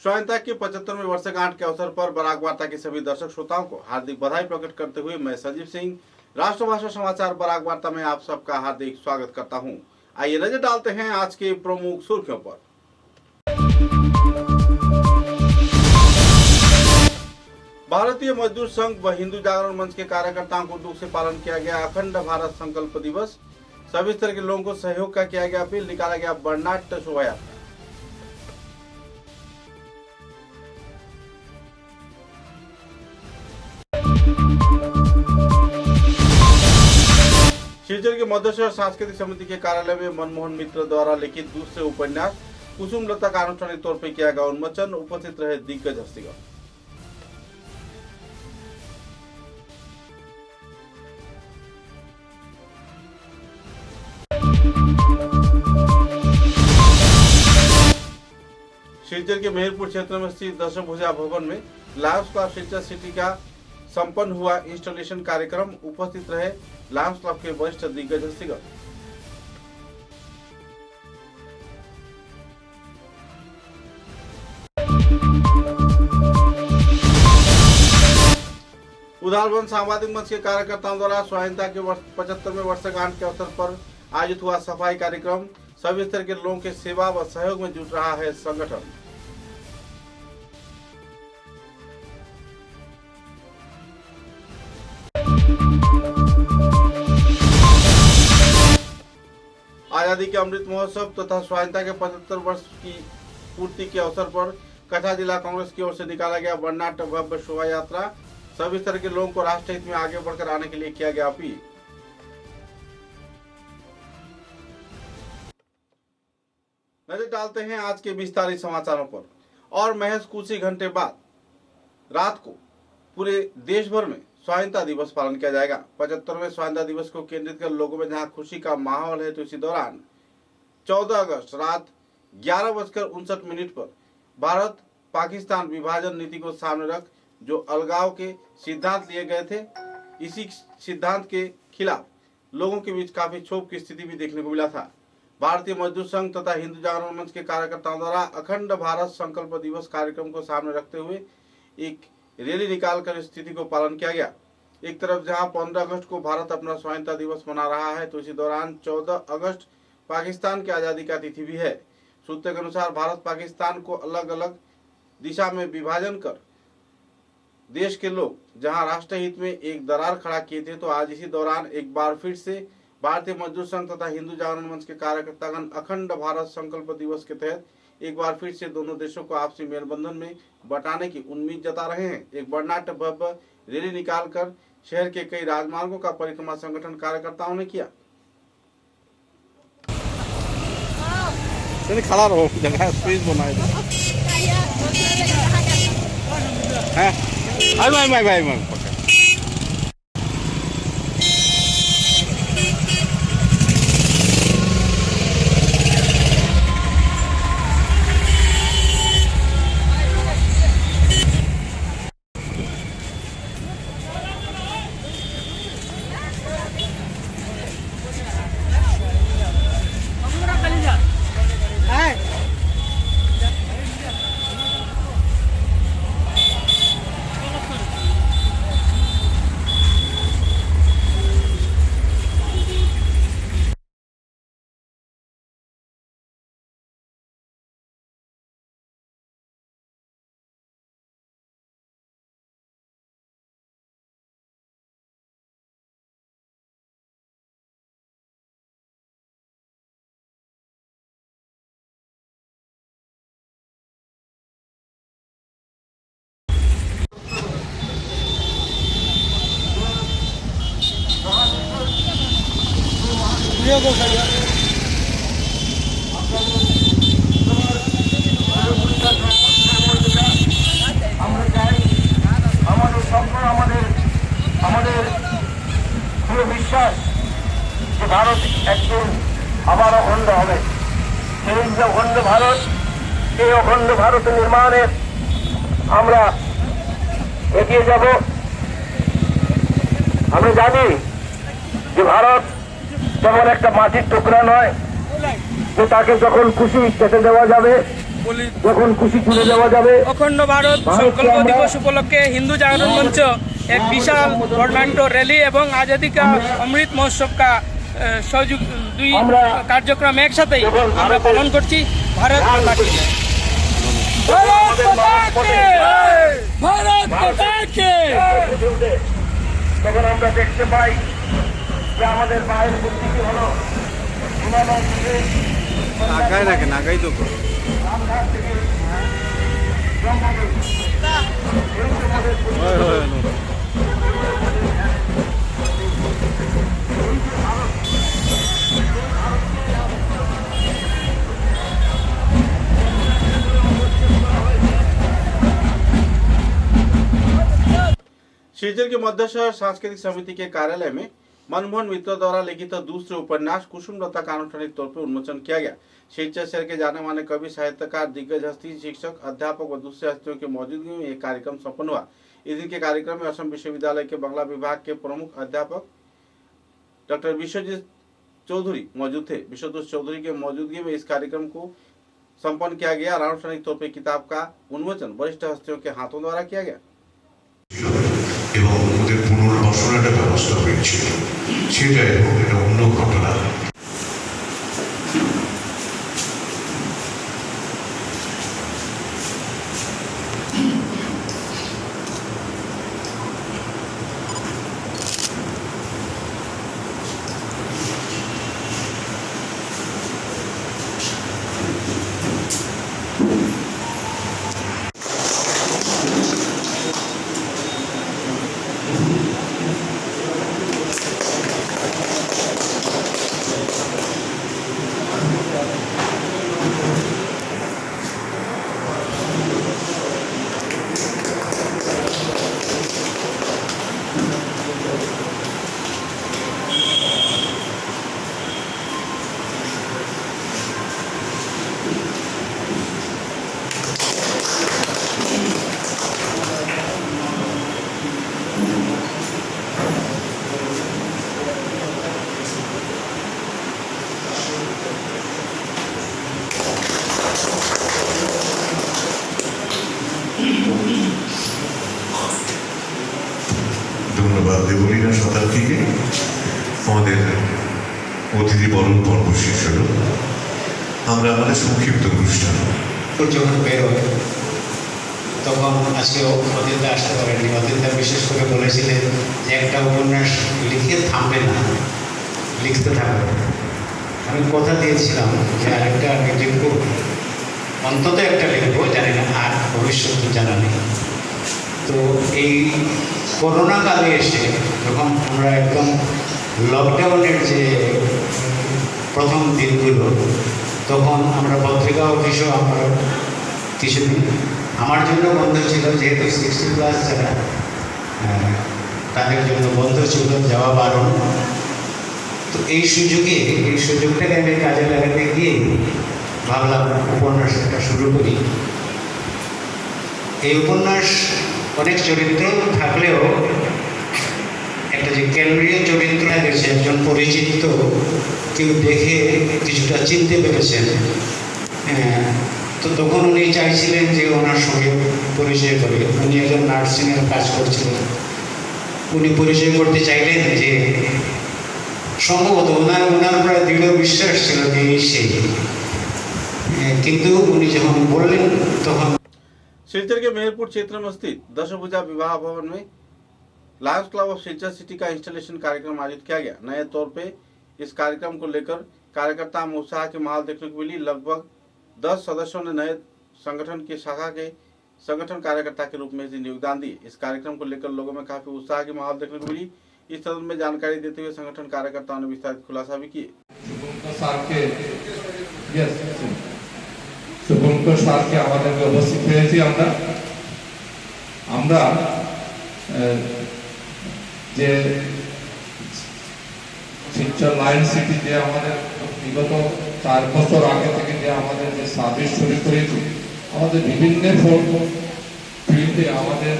स्वाधीनता की 75वीं वर्षगांठ के अवसर पर बराक वार्ता के सभी दर्शक श्रोताओं को हार्दिक बधाई प्रकट करते हुए मैं संजीव सिंह राष्ट्रभाषा समाचार बराक वार्ता में आप सबका हार्दिक स्वागत करता हूं। आइए नजर डालते हैं आज के प्रमुख सुर्खियों पर। भारतीय मजदूर संघ व हिंदू जागरण मंच के कार्यकर्ताओं को दुख से पालन किया गया अखंड भारत संकल्प दिवस। सभी स्तर के लोगों को सहयोग का किया गया अपील। निकाला गया वर्णाढ्य शोभा यात्रा। शिवचर के मध्यशहर सांस्कृतिक समिति के कार्यालय में मनमोहन मित्र द्वारा लिखित दूसरे उपन्यास कुसुम लता का आनुष्ठानिक तौर पर किया गया उन्मोचन। उपस्थित रहे दिग्गज हस्तीगण। शिवचर के मेहरपुर क्षेत्र में स्थित दशभुजा भवन में लायंस क्लब शिवचर सिटी का संपन्न हुआ इंस्टॉलेशन कार्यक्रम। उपस्थित रहे लायंस क्लब के वरिष्ठ दिग्गज हस्तीगण। उदारबंद सामाजिक मंच के कार्यकर्ताओं द्वारा स्वाधीनता के 75वें वर्षगांठ के अवसर पर आयोजित हुआ सफाई कार्यक्रम। सभी स्तर के लोगों के सेवा व सहयोग में जुट रहा है संगठन। आजादी के अमृत महोत्सव तथा स्वाधीनता के 75 वर्ष की पूर्ति के अवसर पर कछा जिला कांग्रेस की ओर से निकाला गया वर्णाढ्य भव्य शोभा यात्रा। सभी तरह के लोगों को राष्ट्र हित में आगे बढ़कर आने के लिए किया गया अपील। नजर डालते हैं आज के विस्तारित समाचारों पर। और महज कुछ ही घंटे बाद रात को पूरे देश भर में स्वाधीनता दिवस पालन किया जाएगा। 75वें स्वाधीनता दिवस को केंद्रित कर लोगों में जहां खुशी का माहौल है, तो इसी दौरान 14 अगस्त रात 11:59 पर भारत पाकिस्तान विभाजन नीति को सामने रख जो अलगाव के सिद्धांत लिए गए थे, इसी सिद्धांत के खिलाफ लोगों के बीच काफी क्षोभ की स्थिति भी देखने को मिला था। भारतीय मजदूर संघ तथा हिंदू जागरण मंच के कार्यकर्ताओं द्वारा अखंड भारत संकल्प दिवस कार्यक्रम को सामने रखते हुए एक रैली निकालकर स्थिति को पालन किया गया। एक तरफ जहां 15 अगस्त को भारत अपना स्वाधीनता दिवस मना रहा है, तो इसी दौरान 14 अगस्त पाकिस्तान की आजादी का तिथि भी है। सूत्रों के अनुसार भारत पाकिस्तान को अलग अलग दिशा में विभाजन कर देश के लोग जहां राष्ट्र हित में एक दरार खड़ा किए थे, तो आज इसी दौरान एक बार फिर से भारतीय मजदूर संघ तथा हिंदू जागरण मंच के कार्यकर्तागण अखंड भारत संकल्प दिवस के तहत एक बार फिर से दोनों देशों को आपसी मेलबंधन में बटाने की उम्मीद जता रहे हैं। एक वर्णाढ्य भव्य रैली निकालकर शहर के कई राजमार्गों का परिक्रमा संगठन कार्यकर्ताओं ने किया। खड़ा रहो, जगह स्पेस बनाए हैं। বিশ্বাস যে ভারত একদিন আবার অখণ্ড হবে। সেই যে অখণ্ড ভারত, এই অখণ্ড ভারত নির্মাণে আমরা এগিয়ে যাব। আমরা জানি যে ভারত যেমন একটা মাটির টুকরা নয় যে তাকে যখন খুশি কেটে দেওয়া যাবে, বলি যখন খুশি চলে যাওয়া যাবে অখণ্ড ভারত সংকল্প দিবস উপলক্ষে হিন্দू जागरण मंच एक विशाल बर्नाढ्य रैली এবং आज़ादी का अमृत महोत्सव का सहयोग দুই কার্যক্রম একসাথে আমরা পালন করছি। ভারত মাতা কি জয়। ভারত মাতা কি তখন আমরা দেখতে পাই যে আমাদের মায়ের বুদ্ধি কি হলো হিমালয় থেকে নাগাই নাকি নাগাই তো রামঘাট থেকে জম্মু शिवचर के मध्य शहर सांस्कृतिक समिति के कार्यालय में मनमोहन मित्र द्वारा लिखित दूसरे उपन्यास कुसुमलता का आनुষ্ঠাनिक तौर पर उन्मोचन किया गया। शिवचर शहर के जाने माने कवि, साहित्यकार, दिग्गज हस्ती, शिक्षक, अध्यापक व दूसरे हस्तियों की मौजूदगी में यह कार्यक्रम संपन्न हुआ। इस दिन के कार्यक्रम में असम विश्वविद्यालय के बांग्ला विभाग के प्रमुख अध्यापक डॉक्टर विश्वजीत चौधरी मौजूद थे। विश्वजीत चौधरी के मौजूदगी में इस कार्यक्रम को संपन्न किया गया और आनुষ্ঠাनिक तौर पर किताब का उन्मोचन वरिष्ठ हस्तियों के हाथों द्वारा किया गया এবং ওদের পুনর্বাসনের একটা ব্যবস্থা হয়েছিল। সেটা এবং এটা অন্য ঘটনা। ধন্যবাদ দেবলীনা শতাব্দীকে আমাদের অতিথি বরণ পর্ব শেষ হলো। আমরা আমাদের সংক্ষিপ্ত অনুষ্ঠান যখন বেরোয় তখন আজকে অদিতা আসতে পারেনি। অদিতা বিশেষ করে বলেছিলেন যে একটা উপন্যাস লিখে থামবে না, লিখতে থাকবে। আমি কথা দিয়েছিলাম যে আরেকটা আমি লিখব, অন্তত একটা লিখবো, জানি না আর ভবিষ্যৎ জানা নেই। তো এই করোনা কালে এসে যখন আমরা একদম লকডাউনের যে প্রথম দিনগুলো, তখন আমরা পত্রিকা অফিসও আমরা কিছুদিন আমার জন্য বন্ধ ছিল, যেহেতু 60+ যারা তাদের জন্য বন্ধ ছিল, যাওয়া বারণ। তো এই সুযোগটাকে আমি কাজে লাগাতে গিয়ে ভাবলাম উপন্যাস একটা শুরু করি। এই উপন্যাস অনেক চরিত্র থাকলেও একটা যে কেন্দ্রীয় চরিত্র গেছে, একজন পরিচিত কেউ দেখে কিছুটা চিনতে পেরেছেন। তো তখন উনি চাইছিলেন যে ওনার সঙ্গে পরিচয় করে। উনি একজন নার্সিংয়ের কাজ করছিলেন। উনি পরিচয় করতে চাইলেন যে সম্ভবত ওনার প্রায় দৃঢ় বিশ্বাস ছিল যে এই সেই, কিন্তু উনি যখন বললেন তখন शिवचर के मेहरपुर क्षेत्र में स्थित दशभुजा विवाह भवन में लायंस क्लब ऑफ शिवचर सिटी का इंस्टॉलेशन कार्यक्रम आयोजित किया गया। नए तौर पे इस कार्यक्रम को लेकर कार्यकर्ता में उत्साह की माहौल देखने को मिली। लगभग 10 सदस्यों ने नए संगठन की शाखा के संगठन कार्यकर्ता के रूप में योगदान दिए। इस कार्यक्रम को लेकर लोगों में काफी उत्साह की माहौल देखने को मिली। इस संदर्भ में जानकारी देते हुए संगठन कार्यकर्ताओं ने विस्तारित खुलासा भी किए। শুভঙ্কর স্যারকে আমাদেরকে উপস্থিত হয়েছি। আমরা যে শিলচর লায়ন সিটি যে আমাদের বিগত 4 বছর আগে থেকে যে আমাদের যে সার্ভিস শুরু করেছি, আমাদের বিভিন্ন ফিল্ডে আমাদের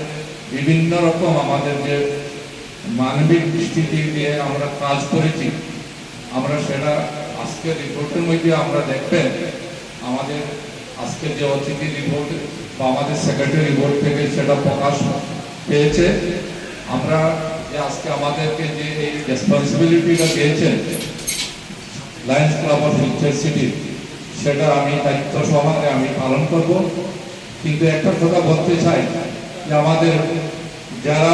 বিভিন্ন রকম আমাদের যে মানবিক দৃষ্টিতে দিয়ে আমরা কাজ করেছি। আমরা সেটা আজকের রিপোর্টের মধ্যে আমরা দেখবেন আমাদের আজকে যে অতিথি রিপোর্ট বা আমাদের সেক্রেটারি রিপোর্ট থেকে সেটা প্রকাশ পেয়েছে। আমরা যে আজকে আমাদেরকে যে এই রেসপন্সিবিলিটিটা দিয়েছেন Lions club of future city, সেটা আমি দায়িত্ব সহকারে আমি পালন করব। কিন্তু একটা কথা বলতে চাই যে আমাদের যারা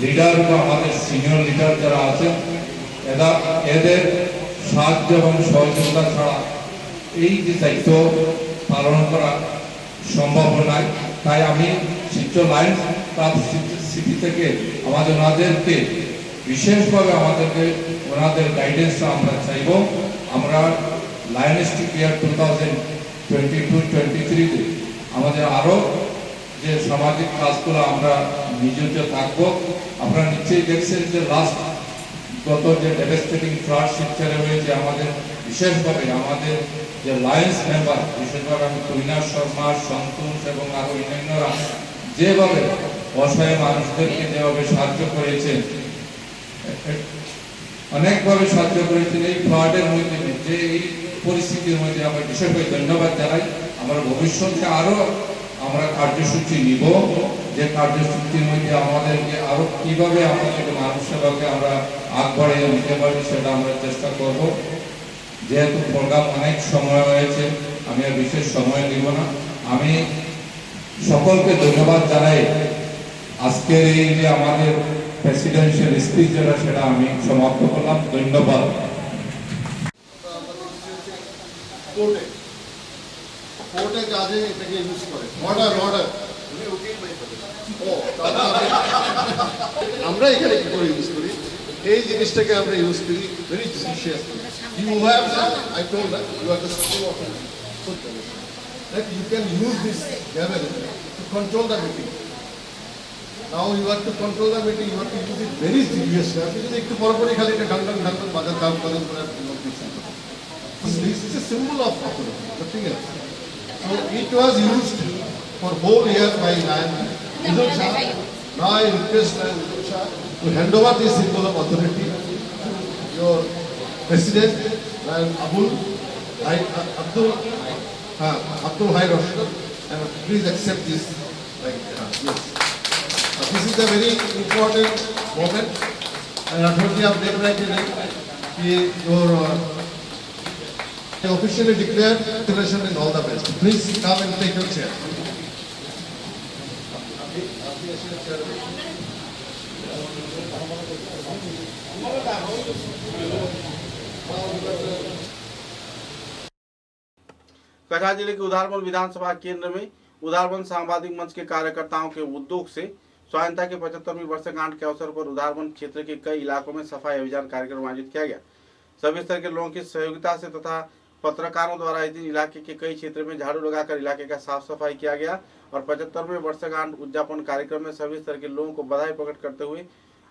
লিডার বা আমাদের সিনিয়র লিডার যারা আছেন এদের সাহায্য এবং সহযোগিতা ছাড়া এই যে দায়িত্ব পালন করা সম্ভব নয়। তাই আমি শিলচর লায়ন্স ক্লাব সিটি থেকে ওনাদেরকে বিশেষভাবে ওনাদের গাইডেন্সটা আমরা চাইব। আমরা লায়ন্স ইয়ার 2022-23-তে আমাদের আরও যে সামাজিক কাজগুলো আমরা নিয়োজিত থাকবো। আপনারা নিশ্চয়ই দেখছেন যে গত যে ডেভাস্টেটিং ফ্লাড শিলচরে হয়েছে, আমাদের বিশেষভাবে আমাদের যে লায়ন্স মেম্বার, বিশেষভাবে আমি কইনা শর্মা, সন্তোষ এবং আরো অন্যান্যরা যেভাবে অসহায় মানুষদেরকে যেভাবে সাহায্য করেছেন, অনেকভাবে সাহায্য করেছেন এই ফ্লাডের মধ্যে, যে এই পরিস্থিতির মধ্যে আমরা বিশেষভাবে ধন্যবাদ জানাই। আমরা ভবিষ্যতে আরো আমরা কার্যসূচি নিব, যে কার্যসূচির মধ্যে আমাদেরকে আরো কিভাবে আমাদের মানুষ সেবাকে আমরা আগ বাড়িয়ে নিতে পারি সেটা আমরা চেষ্টা করব। যেহেতু প্রোগ্রাম অনেক সময় হয়েছে, আমি আর বিশেষ সময় দিব না। আমি সকলকে ধন্যবাদ জানাই। আজকের এই যে আমাদের প্রেসিডেন্সিয়াল স্পিচ যেটা, সেটা আমি সমাপ্ত করলাম। ধন্যবাদ। কোর্টে কাজে এটাকে ইউজ করে অর্ডার আমরা এখানে কি করে ইউজ করি, এই জিনিসটাকে আমরা ইউজ করি very judiciously. You have I told that you are the system of that you can use this gathering to control the meeting. Now you have to control the meeting, you have to use it very seriously. আপনি যদি একটু পরপরই খালি এটা ঢাং বাজার কাম করেন করে this is a symbol of authority, nothing else. So it was used for whole year by Udul Shah. Now I request Udul Shah to hand over this symbol of authority to your president, Abdul Hai Rashid, and please accept this. Yes. This is a very important moment, and authority of the your officially declared celebration in all the best. Please come and take your chair. Katra जिले के उधारबंद विधानसभा केंद्र में उधारबंद सांबादिक मंच के कार्यकर्ताओं के उद्योग से स्वाधीनता की 75वीं वर्षगांठ के अवसर पर उधारबंद क्षेत्र के कई इलाकों में सफाई अभियान कार्यक्रम आयोजित किया गया। सभी स्तर के लोगों की सहयोगिता से तथा पत्रकारों द्वारा इस दिन इलाके के कई क्षेत्र में झाड़ू लगाकर इलाके का साफ सफाई किया गया और 75वें वर्षगांठ उद्यापन कार्यक्रम में सभी स्तर के लोगों को बधाई प्रकट करते हुए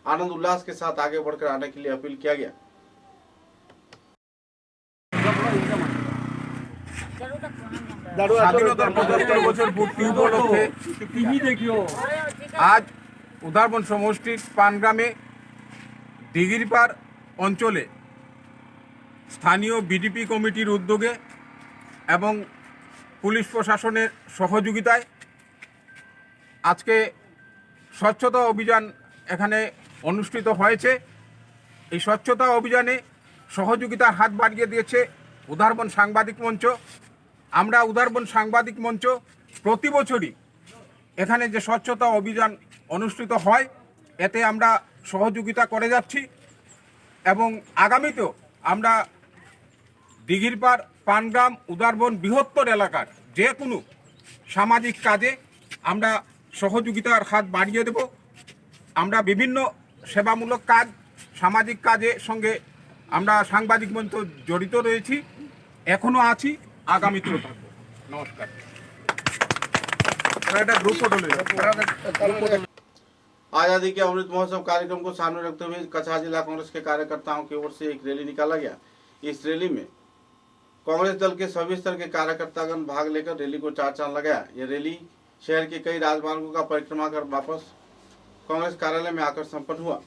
आनंद उल्लास के साथ आगे बढ़कर आने के लिए अपील किया गया। স্বাধীনতার 75 বছর পূর্তি উপলক্ষে আজ উধারবন সমষ্টির পানগ্রামে দিঘিরপাড় অঞ্চলে স্থানীয় বিডিপি কমিটির উদ্যোগে এবং পুলিশ প্রশাসনের সহযোগিতায় আজকে স্বচ্ছতা অভিযান এখানে অনুষ্ঠিত হয়েছে। এই স্বচ্ছতা অভিযানে সহযোগিতার হাত বাড়িয়ে দিয়েছে উধারবন সাংবাদিক মঞ্চ। আমরা উধারবন সাংবাদিক মঞ্চ প্রতি বছরই এখানে যে স্বচ্ছতা অভিযান অনুষ্ঠিত হয় এতে আমরা সহযোগিতা করে যাচ্ছি এবং আগামীতেও আমরা দিঘিরপাড়, পানগ্রাম, উধারবন বৃহত্তর এলাকার যে কোনো সামাজিক কাজে আমরা সহযোগিতার হাত বাড়িয়ে দেব। আমরা বিভিন্ন সেবামূলক কাজ, সামাজিক কাজের সঙ্গে আমরা সাংবাদিক মঞ্চ জড়িত রয়েছি, এখনো আছি, আগামীতেও থাকবো। নমস্কার। आजादी के अमृत महोत्सव कार्यक्रम को सामने रखते हुए कछा जिला कांग्रेस के कार्यकर्ताओं की ओर से एक रैली निकाला गया। इस रैली में कांग्रेस दल के सभी स्तर के कार्यकर्तागण भाग लेकर रैली को चार चांद लगाया। यह रैली शहर के कई राजमार्गों का परिक्रमा कर वापस कांग्रेस कार्यालय में आकर संपन्न हुआ।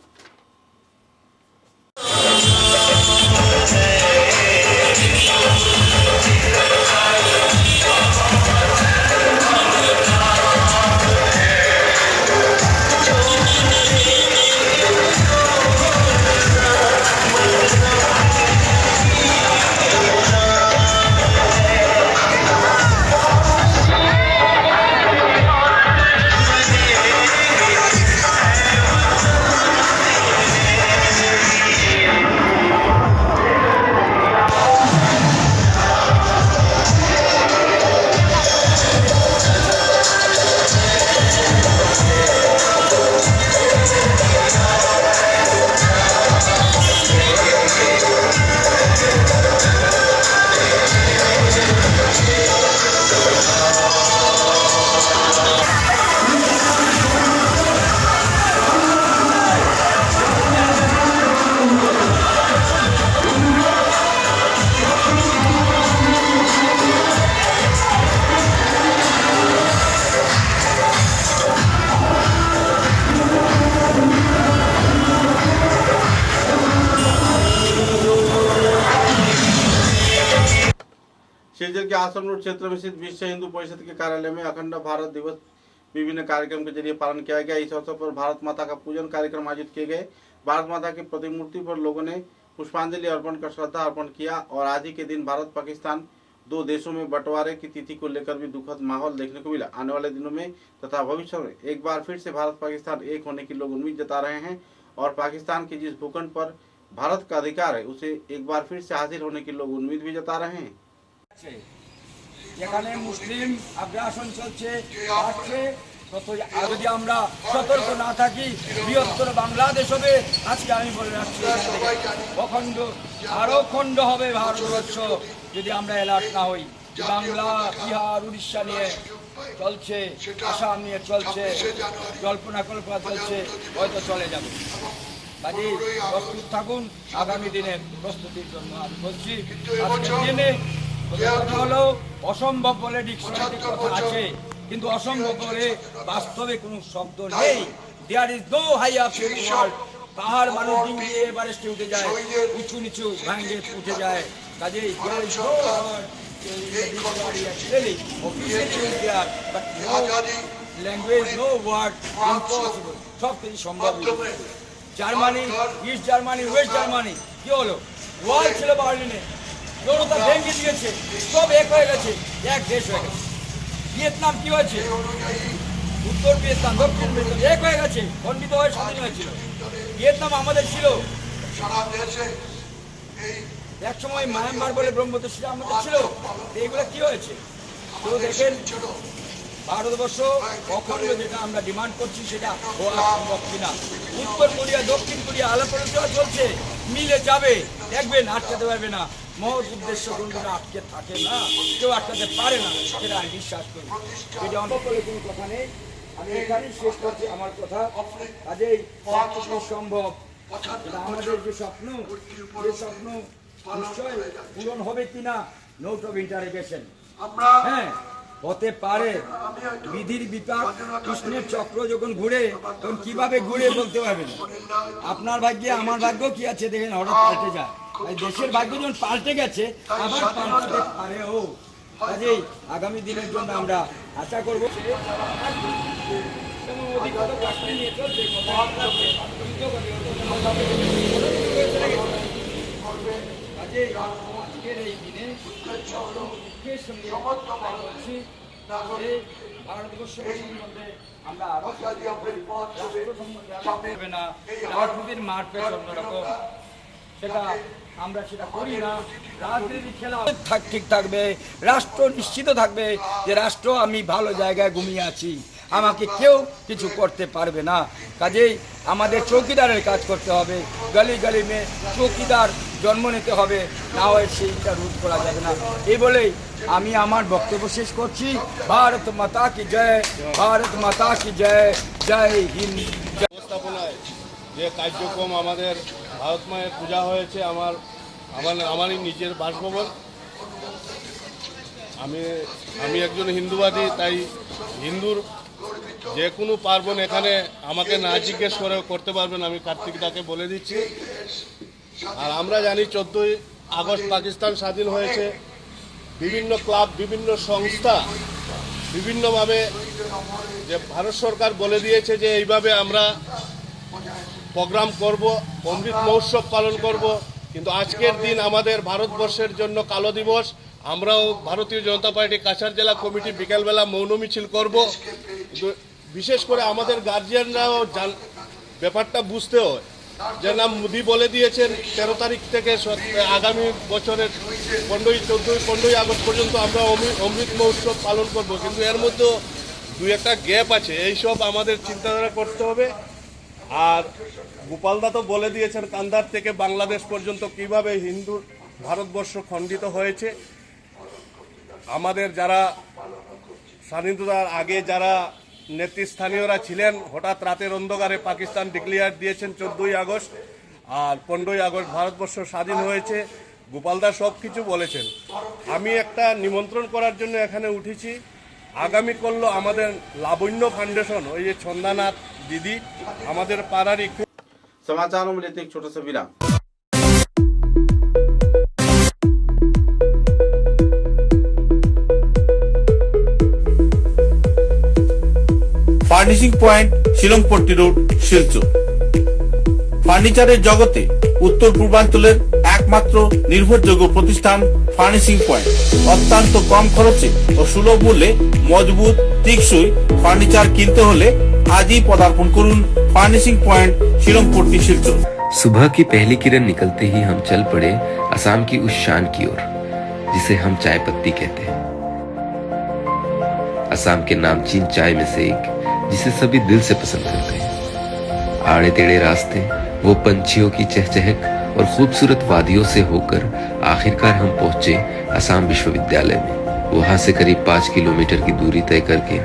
के आश्रम रोड क्षेत्र में स्थित विश्व हिंदू परिषद के कार्यालय में अखंड भारत दिवस विभिन्न कार्यक्रम के जरिए पालन किया गया। इस अवसर पर भारत माता का पूजन कार्यक्रम आयोजित किए गए। भारत माता की प्रतिमूर्ति पर लोगों ने पुष्पांजलि अर्पण कर श्रद्धा अर्पण किया और आज ही के दिन भारत पाकिस्तान दो देशों में बंटवारे की तिथि को लेकर भी दुखद माहौल देखने को मिला। आने वाले दिनों में तथा भविष्य में एक बार फिर से भारत पाकिस्तान एक होने की लोग उम्मीद जता रहे हैं और पाकिस्तान के जिस भूखंड पर भारत का अधिकार है उसे एक बार फिर से हासिल होने की लोग उम्मीद भी जता रहे हैं। এখানে মুসলিম আগ্রাসন চলছে আসছে তত যদি আমরা সতর্ক না থাকি বৃহত্তর বাংলাদেশ হবে। আজকে আমি বলে রাখছি অখণ্ড আরো খণ্ড হবে ভারতবর্ষ যদি আমরা অ্যালার্ট না হই। বাংলা বিহার উড়িষ্যা নিয়ে চলছে, আসাম নিয়ে চলছে, জল্পনা কল্পনা চলছে, হয়তো চলে যাবে। কাজেই প্রস্তুত থাকুন আগামী দিনে প্রস্তুতির জন্য। আমি বলছি আজকের দিনে কথা হলো অসম্ভব বলে ডিকশনারিতে কথা আছে, কিন্তু অসম্ভব বলে বাস্তবে কোনো শব্দ নেই। There is no high absolute world. পাহাড় মানুষ ডিঙ্গিয়ে এভারেস্টে উঠে যায়, উঁচু নিচু ভাঙে উঠে যায়। কাজেই there is no language no word impossible. সব কিছু সম্ভব। Germany, east Germany, west Germany কি হলো? ওয়াল ছিল বার্লিনে, জনতা ভেঙে দিয়েছে, সব এক হয়ে গেছে, এক দেশ হয়ে গেছে। ভিয়েতনাম কি হয়েছে? উত্তর ভিয়েতনাম, দক্ষিণ ভিয়েতনাম এক হয়ে গেছে, খণ্ডিত হয়ে স্বাধীন হয়েছিল। ভিয়েতনাম আমাদের ছিল, এক সময় মায়ানমার বলে ব্রহ্মপুত্র ছিল আমাদের ছিল। এইগুলো কি হয়েছে? তো দেখেন ভারতবর্ষ অখণ্ড যেটা আমরা ডিমান্ড করছি সেটা হওয়া সম্ভব কিনা। উত্তর কোরিয়া দক্ষিণ কোরিয়া আলাপ আলোচনা চলছে, মিলে যাবে, দেখবেন আটকাতে পারবে না। মহৎ উদ্দেশ্য কোনটা আটকে থাকে না, কেউ আটকাতে পারে না, সেটা আমি বিশ্বাস করি। এটা অন্য করে কোনো কথা নেই। আমি এখানেই শেষ করছি আমার কথা। কাজেই সম্ভব আমাদের যে স্বপ্ন, যে স্বপ্ন নিশ্চয় পূরণ হবে কিনা নোট অফ ইন্টারোগেশন। হ্যাঁ হতে পারে। বিধির বিপাক কৃষ্ণের চক্র যখন ঘুরে তখন কিভাবে ঘুরে বলতে পারবেন। আপনার ভাগ্যে আমার ভাগ্য কি আছে দেখেন, হঠাৎ পাল্টে যায়। দেশের ভাগ্য যখন পাল্টে গেছে আবার পাল্টাতে পারে। ও কাজেই আগামী দিনের জন্য আমরা আশা করব। আজকের এই দিনে ভারতবর্ষ সম্বন্ধে আমরা আরো না, রাজনীতির মাঠ পেয়ে অন্যরকম, সেটা আমরা সেটা করি না। রাজনীতির খেলা ঠিক থাকবে, রাষ্ট্র নিশ্চিত থাকবে যে রাষ্ট্র আমি ভালো জায়গায় ঘুমিয়ে আছি, আমাকে কেউ কিছু করতে পারবে না। কাজেই আমাদের চৌকিদারের কাজ করতে হবে, গলি গলি মে চৌকিদার জন্ম নিতে হবে, না হয় সেইটা রোধ করা যাবে না। এই বলেই আমি আমার বক্তব্য শেষ করছি। ভারত মাতা কি জয়, ভারত মাতা কি জয়, জয় হিন্দ। ব্যবস্থাপনায় যে কার্যক্রম আমাদের ভারত মায়ের পূজা হয়েছে আমারই নিজের বাসভবন। আমি একজন হিন্দুবাদী, তাই হিন্দুর যে কোনো পার্বণ এখানে আমাকে না জিজ্ঞেস করে করতে পারবেন, আমি কার্তিকদাকে বলে দিচ্ছি। আর আমরা জানি 14ই আগস্ট পাকিস্তান স্বাধীন হয়েছে। বিভিন্ন ক্লাব, বিভিন্ন সংস্থা বিভিন্নভাবে যে ভারত সরকার বলে দিয়েছে যে এইভাবে আমরা প্রোগ্রাম করব, অমৃত মহোৎসব পালন করব। কিন্তু আজকের দিন আমাদের ভারতবর্ষের জন্য কালো দিবস। আমরাও ভারতীয় জনতা পার্টি কাছাড় জেলা কমিটি বিকেলবেলা মৌন মিছিল করব। কিন্তু বিশেষ করে আমাদের গার্জিয়ানরাও ব্যাপারটা বুঝতে হয় যে না, মোদি বলে দিয়েছেন 13 তারিখ থেকে আগামী বছরের 15ই আগস্ট পর্যন্ত আমরা অমৃত মহোৎসব পালন করব। কিন্তু এর মধ্যে দুই একটা গ্যাপ আছে, এইসব আমাদের চিন্তাধারা করতে হবে। আর গোপালদা তো বলে দিয়েছেন কান্দার থেকে বাংলাদেশ পর্যন্ত কিভাবে হিন্দু ভারতবর্ষ খণ্ডিত হয়েছে। আমাদের যারা স্বাধীনতার আগে যারা নেতৃস্থানীয়রা ছিলেন, হঠাৎ রাতের অন্ধকারে পাকিস্তান ডিক্লেয়ার দিয়েছেন 14ই আগস্ট, আর 15ই আগস্ট ভারতবর্ষ স্বাধীন হয়েছে। গোপালদা সব কিছু বলেছেন। আমি একটা নিমন্ত্রণ করার জন্য এখানে উঠেছি। আগামী করলো আমাদের লাবণ্য ফাউন্ডেশন, ওই যে ছন্দানাথ দিদি আমাদের পাড়ারই। समाचारों में लेते एक छोटा सा विराम। Furnishing point Shillongpatti road Silchar. ফার্নিচারের জগতে উত্তর পূর্বাঞ্চলের একমাত্র নির্ভরযোগ্য প্রতিষ্ঠান ফার্নিশিং পয়েন্ট। অত্যন্ত কম খরচে ও সুলভ মূল্যে মজবুত টেকসই ফার্নিচার কিনতে হলে আজই পদার্পণ করুন ফার্নিশিং পয়েंट शिलंगपट्टी शिलचर। सुबह की पहली किरण निकलते ही हम चल पड़े असम की उस शान की ओर जिसे हम चाय पत्ती कहते हैं। असम के नामचीन चाय में से एक जिसे सभी दिल से पसंद करते हैं। आड़े टेढ़े रास्ते, वो पंछियों की चहचहक और खूबसूरत वादियों से होकर आखिरकार हम पहुंचे असम विश्वविद्यालय में। वहां से करीब 5 किलोमीटर की दूरी तय करके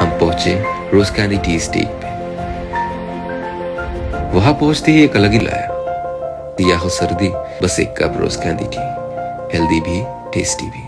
हम पहुंचे रोज कैंडी टी स्टेट पे। वहां पहुंचते ही एक अलग ही लाया, या हो सर्दी बस एक कप रोज कैंडी टी, हेल्दी भी टेस्टी भी।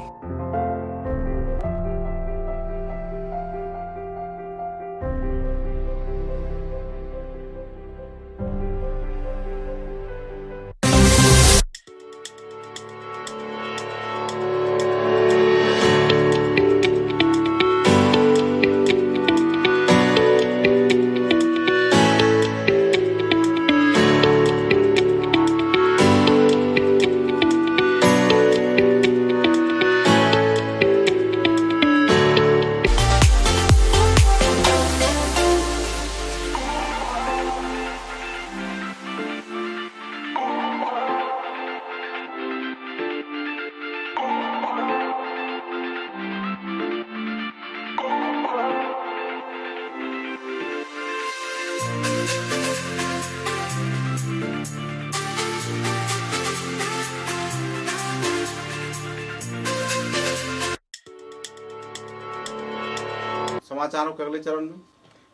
समाचारों के अगले चरण में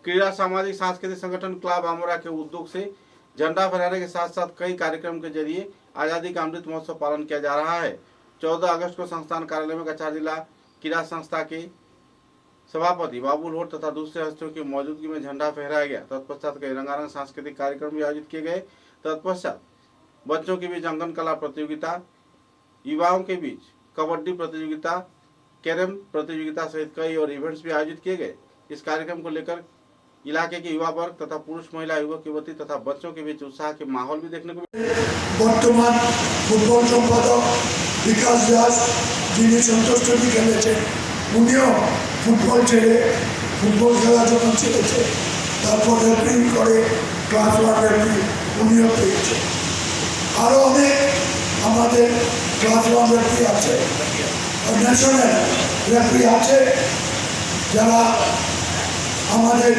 क्रीड़ा सामाजिक सांस्कृतिक संगठन क्लब अमरा के उद्योग से झंडा फहराने के साथ साथ कई कार्यक्रम के जरिए आजादी का अमृत महोत्सव पालन किया जा रहा है। 14 अगस्त को संस्थान कार्यालय में कछार जिला क्रीड़ा संस्था के सभापति बाबू लोट तथा दूसरे हस्तियों की मौजूदगी में झंडा फहराया गया। तत्पश्चात कई रंगारंग सांस्कृतिक कार्यक्रम भी आयोजित किए गए। तत्पश्चात बच्चों के बीच अंकन कला प्रतियोगिता, युवाओं के बीच कबड्डी प्रतियोगिता, कैरम प्रतियोगिता सहित कई और इवेंट्स भी आयोजित किए गए। इस कार्यक्रम को लेकर इलाके के युवा वर्ग तथा पुरुष महिला युवक युवती तथा बच्चों के बीच उत्साह के माहौल भी देखने को বর্তমান ফুটবল সম্পাদক বিকাশ দাস যিনি সন্তোষট্রফি খেলেছেন, উনিও ফুটবল ছেড়ে ফুটবল খেলা যখন ছেড়েছে তারপর রেফারিং করে ক্লাস 1 রেফারি উনিও পেয়েছে। আরও অনেক আমাদের ক্লাস 1 রেফারি আছে, ন্যাশনাল রেফারি আছে যারা আমাদের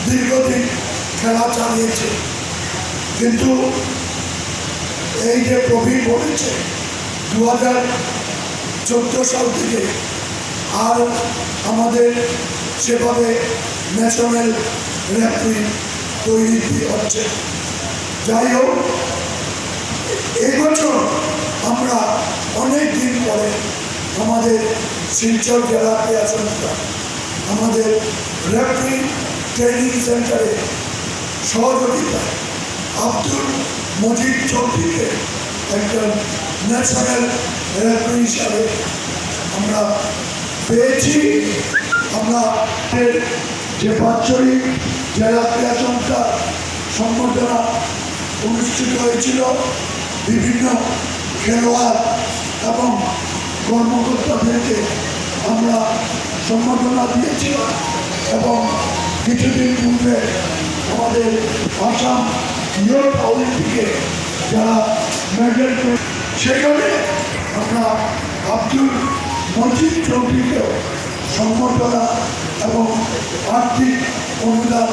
দীর্ঘদিন খেলা চালিয়েছে। কিন্তু এই যে প্রবীণ বলেছে 2014 সাল থেকে আর আমাদের সেভাবে ন্যাশনাল রেফারি তৈরি হচ্ছে। যাই হোক, এই বছর আমরা অনেক দিন পরে আমাদের শিলচর জেলা ক্রীড়া সংস্থা আমাদের রেফারি ট্রেনিং সেন্টারে সহযোগিতা আব্দুল মজিদ চৌধুরীকে একজন ন্যাশনাল রেফারি হিসাবে আমরা পেয়েছি। আমরা যে বাৎসরিক জেলা ক্রীড়া সংস্থা সম্বর্ধনা অনুষ্ঠিত হয়েছিল, বিভিন্ন খেলোয়াড় এবং কর্মকর্তাদেরকে আমরা সম্বর্ধনা দিয়েছি এবং কিছুদিন পূর্বে আমাদের আসাম ইয়ুথ অলিম্পিকে যারা মেডেল সেখানে আমরা আব্দুল মজিদ চৌধুরীকেও সম্বর্ধনা এবং আর্থিক অনুদান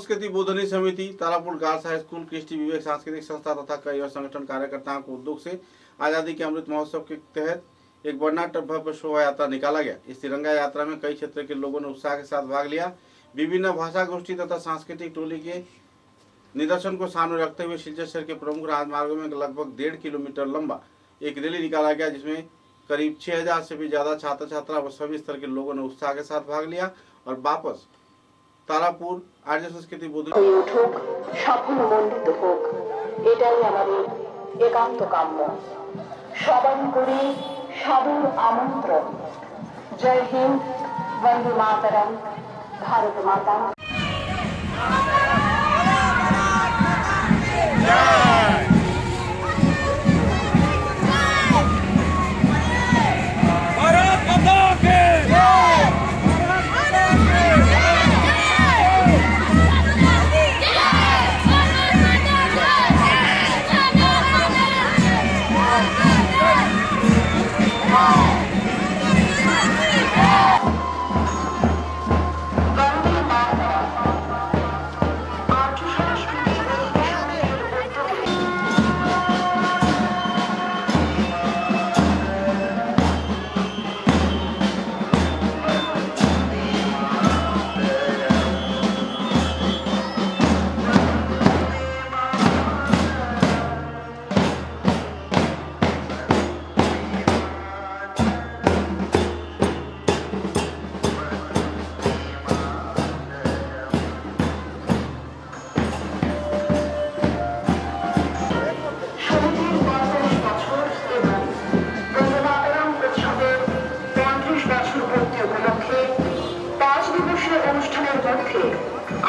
संस्कृति बोधनी समिति, तारापुर गर्ल्स हाई स्कूल, कृष्टि विवेक सांस्कृतिक संस्था तथा कई और संगठन कार्यकर्ताओं को उद्योग से आजादी के अमृत महोत्सव के तहत एक वर्णाढ्य भव्य शोभा यात्रा निकाला गया। इस तिरंगा यात्रा में कई क्षेत्र के लोगों ने उत्साह के साथ भाग लिया। विभिन्न भाषा गोष्ठी तथा सांस्कृतिक टोली के निदर्शन को सामने रखते हुए सिलचर शहर के प्रमुख राजमार्गों में लगभग 1.5 किलोमीटर लंबा एक रैली निकाला गया, जिसमें करीब 6000 से भी ज्यादा छात्र छात्रा व सभी स्तर के लोगों ने उत्साह के साथ भाग लिया और वापस तारापुर आर्य संस्कृति बोध সাফল্য মণ্ডিত হোক, এটাই আমাদের একান্ত কাম্য। সবাই করি সাদর আমন্ত্রণ। জয় হিন্দ, বন্দে মাতরম, ভারত মাতা।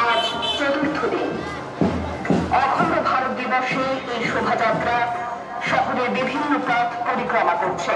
আজ চতুর্থ দিন। অখণ্ড ভারত দিবসে এই শোভাযাত্রা শহরের বিভিন্ন পথ পরিক্রমা করছে।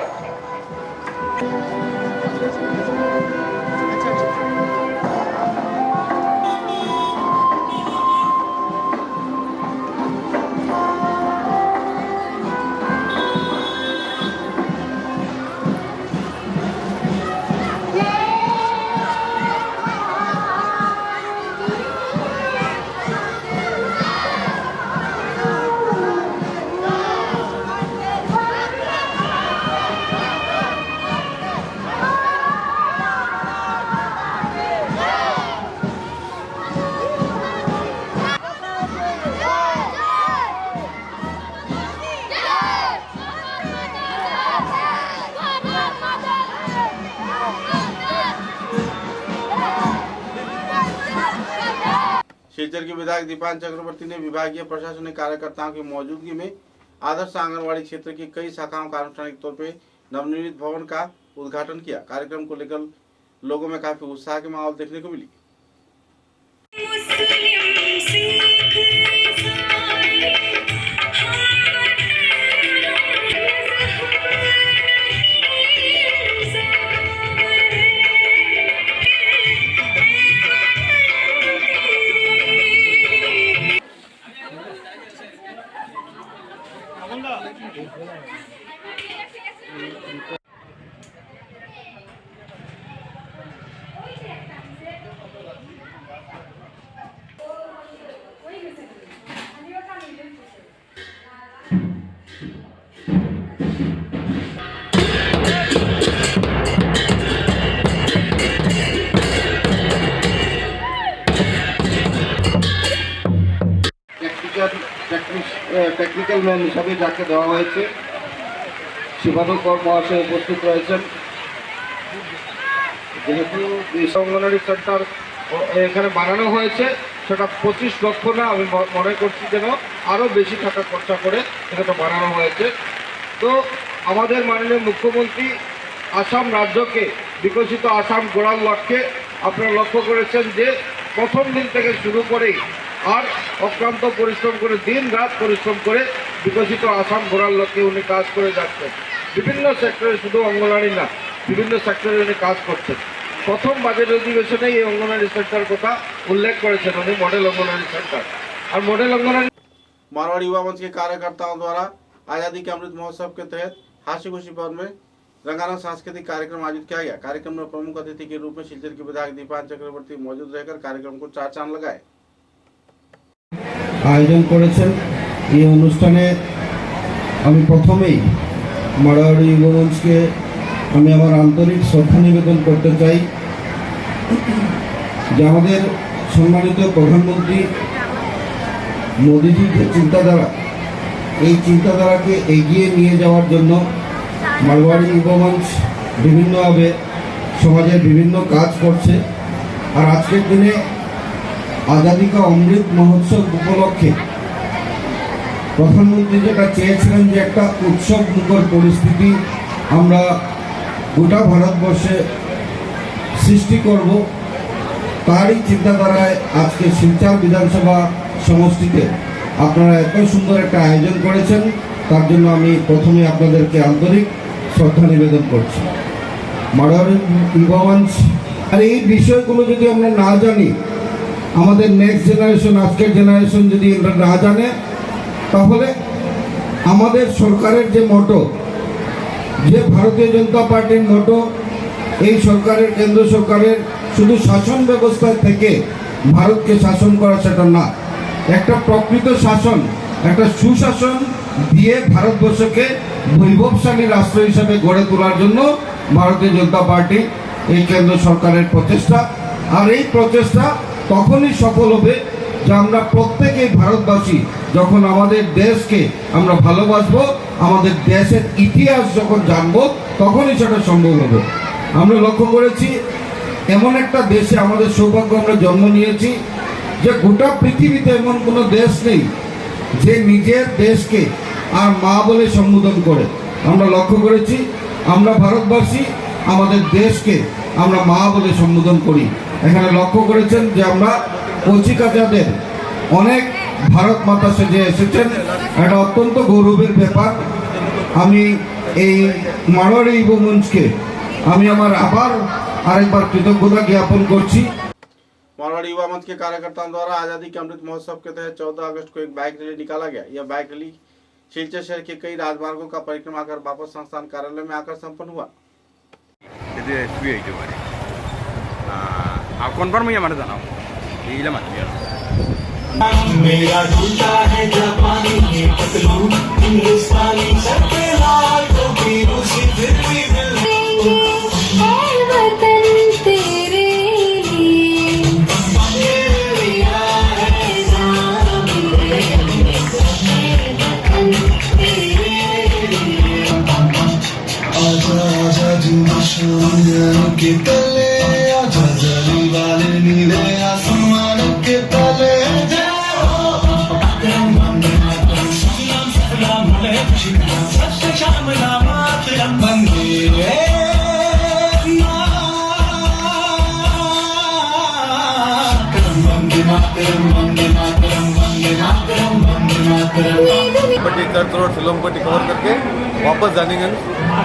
सिलचर के विधायक दीपान चक्रवर्ती ने विभागीय प्रशासनिक कार्यकर्ताओं की मौजूदगी में आदर्श आंगनवाड़ी क्षेत्र की कई शाखाओं का आनुষ্ঠাनिक तौर पर नवनिर्मित भवन का उद्घाटन किया। कार्यक्रम को लेकर लोगों में काफी उत्साह के माहौल देखने को मिली। টেকনিক্যাল ম্যান হিসাবে যাকে দেওয়া হয়েছে শিবানু কর মহাশয় উপস্থিত রয়েছেন। যেহেতু অঙ্গনওয়াড়ি সেন্টার এখানে বানানো হয়েছে, সেটা 25 লক্ষ না, আমি মনে করছি যেন আরও বেশি টাকা খরচা করে এটা বানানো হয়েছে। তো আমাদের মাননীয় মুখ্যমন্ত্রী আসাম রাজ্যকে বিকশিত আসাম গড়ার লক্ষ্যে আপনারা লক্ষ্য করেছেন যে প্রথম দিন থেকে শুরু করেই আর অক্লান্ত পরিশ্রম করে দিন রাত পরিশ্রম করে বিকশিত আসাম গড়ার লক্ষ্যে উনি কাজ করে যাচ্ছেন। বিভিন্ন সেক্টরে, শুধু অঙ্গনওয়াড়ি না, বিভিন্ন সেক্টরে উনি কাজ করছেন। প্রথম বাজেট অধিবেশনে এই অঙ্গনওয়াড়ি সেন্টার কথা উল্লেখ করেছেন উনি, মডেল অঙ্গনওয়াড়ি सेंटर। और मॉडल अंगनवाड़ी मारवाड़ी युवा मंच के कार्यकर्ताओं द्वारा आजादी के अमृत महोत्सव के तहत हास्य खुशी भवन में रंगारंग सांस्कृतिक कार्यक्रम आयोजित किया गया। कार्यक्रम में प्रमुख अतिथि के रूप में सिलचर के विधायक दीपान चक्रवर्ती मौजूद रहकर कार्यक्रम को चार चांद लगाए। আয়োজন করেছেন। এই অনুষ্ঠানে আমি প্রথমেই মারোয়াড়ি যুবমঞ্চকে আমি আমার আন্তরিক শ্রদ্ধা নিবেদন করতে চাই যে আমাদের সম্মানিত প্রধানমন্ত্রী মোদীজির যে চিন্তাধারা, এই চিন্তাধারাকে এগিয়ে নিয়ে যাওয়ার জন্য মারোয়াড়ি যুবমঞ্চ বিভিন্নভাবে সমাজের বিভিন্ন কাজ করছে। আর আজকের দিনে আজাদি কা অমৃত মহোৎসব উপলক্ষে প্রধানমন্ত্রী যেটা চেয়েছিলেন যে একটা উৎসব মুখর পরিস্থিতি আমরা গোটা ভারতবর্ষে সৃষ্টি করব, তারই চিন্তাধারায় আজকে শিলচর বিধানসভা সমষ্টিতে আপনারা এত সুন্দর একটা আয়োজন করেছেন, তার জন্য আমি প্রথমে আপনাদেরকে আন্তরিক শ্রদ্ধা নিবেদন করছি। মারোয়াড়ি যুবমঞ্চ আর এই বিষয়গুলো যদি আমরা না জানি, আমাদের নেক্সট জেনারেশন, আজকের জেনারেশন যদি আমরা না জানে, তাহলে আমাদের সরকারের যে মোটো, যে ভারতীয় জনতা পার্টির মোটো, এই সরকারের, কেন্দ্র সরকারের শুধু শাসন ব্যবস্থায় থেকে ভারতকে শাসন করা, সেটা না। একটা প্রকৃত শাসন, একটা সুশাসন দিয়ে ভারতবর্ষকে বৈভবশালী রাষ্ট্র হিসাবে গড়ে তোলার জন্য ভারতীয় জনতা পার্টি, এই কেন্দ্র সরকারের প্রচেষ্টা। আর এই প্রচেষ্টা তখনই সফল হবে যে আমরা প্রত্যেকেই ভারতবাসী যখন আমাদের দেশকে আমরা ভালোবাসবো, আমাদের দেশের ইতিহাস যখন জানবো, তখনই সেটা সম্ভব হবে। আমরা লক্ষ্য করেছি এমন একটা দেশে আমাদের সৌভাগ্য, আমরা জন্ম নিয়েছি যে গোটা পৃথিবীতে এমন কোনো দেশ নেই যে নিজের দেশকে আর মা বলে সম্বোধন করে। আমরা লক্ষ্য করেছি আমরা ভারতবাসী আমাদের দেশকে আমরা মা বলে সম্বোধন করি। এখানে লক্ষ্য করেছেন যে আমরা কচিকাচাদের অনেক ভারত মাতা সেজে এসেছেন, এটা অত্যন্ত গৌরবের ব্যাপার। আমি এই মারোয়াড়ি যুবমঞ্চকে আমি আমার আবার আরেকবার কৃতজ্ঞতা ज्ञापन করছি। मारवाड़ी युवा मंच के कार्यकर्ताओं द्वारा आज़ादी के अमृत महोत्सव के तहत 14 अगस्त को एक बाइक रैली निकाला गया। यह बाइक रैली शिलचर शहर के कई राजमार्गों का परिक्रमा कर वापस संस्थान कार्यालय में आकर संपन्न हुआ। कन्फर्म हुई हमारे जाना मेरा जूता है जापानी ये पतलू हिंदुस्तानी सबके लाल तो पीरू सी फिर भी वतन तेरे लिए मेरा है जान तेरे लिए आजा आजा जुम्मन के तले आजा जली वाले नीले आसमान के तले रोड फिल्म को कवर करके वापस जाने का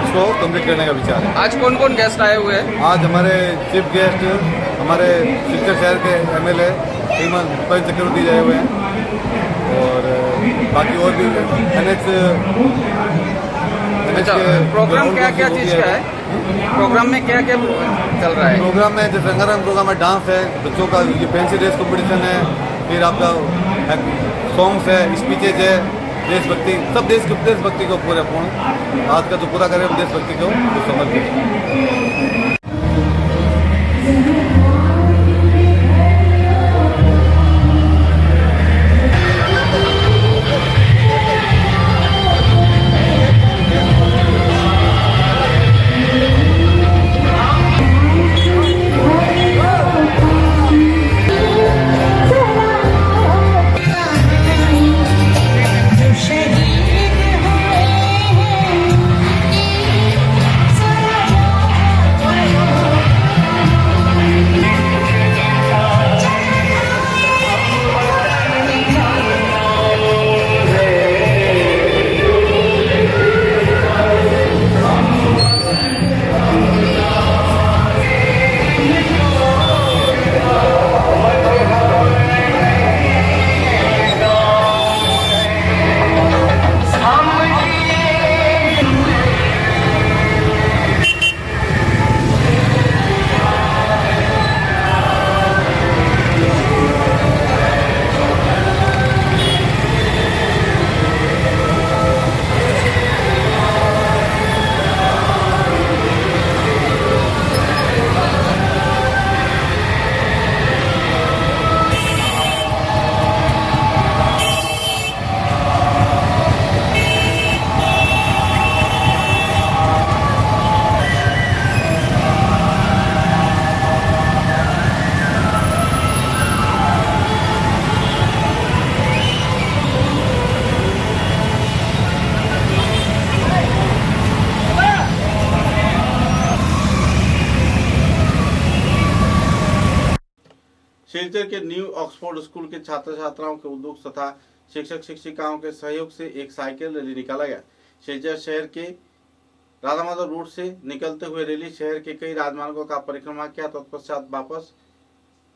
इसको कंप्लीट करने का विचार है। आज कौन कौन गेस्ट आए हुए हैं? आज हमारे चीफ गेस्ट हमारे शिलचर शहर के एमएलए श्रीमान पंच चक्रवर्ती आए हुए हैं और बाकी और भी अच्छा, प्रोग्राम क्या क्या चीज़ का है? प्रोग्राम में क्या क्या चल रहा है? प्रोग्राम में जैसे रंगारंग प्रोग्राम है, डांस है, बच्चों का ये फैंसी ड्रेस कॉम्पिटिशन है, फिर आपका सॉन्ग्स है, स्पीचेज है, देशभक्ति, सब देशभक्ति को पूरा पूर्ण आज का जो पूरा करें देशभक्ति को समर्पित। सिलचर के न्यू ऑक्सफोर्ड स्कूल के छात्र छात्राओं के उद्योग तथा शिक्षक शिक्षिकाओं के सहयोग से एक साइकिल रैली निकाला गया। सिलचर शहर के राधा माधव रोड से निकलते हुए रैली शहर के कई राजमार्गों का परिक्रमा किया। तत्पश्चात वापस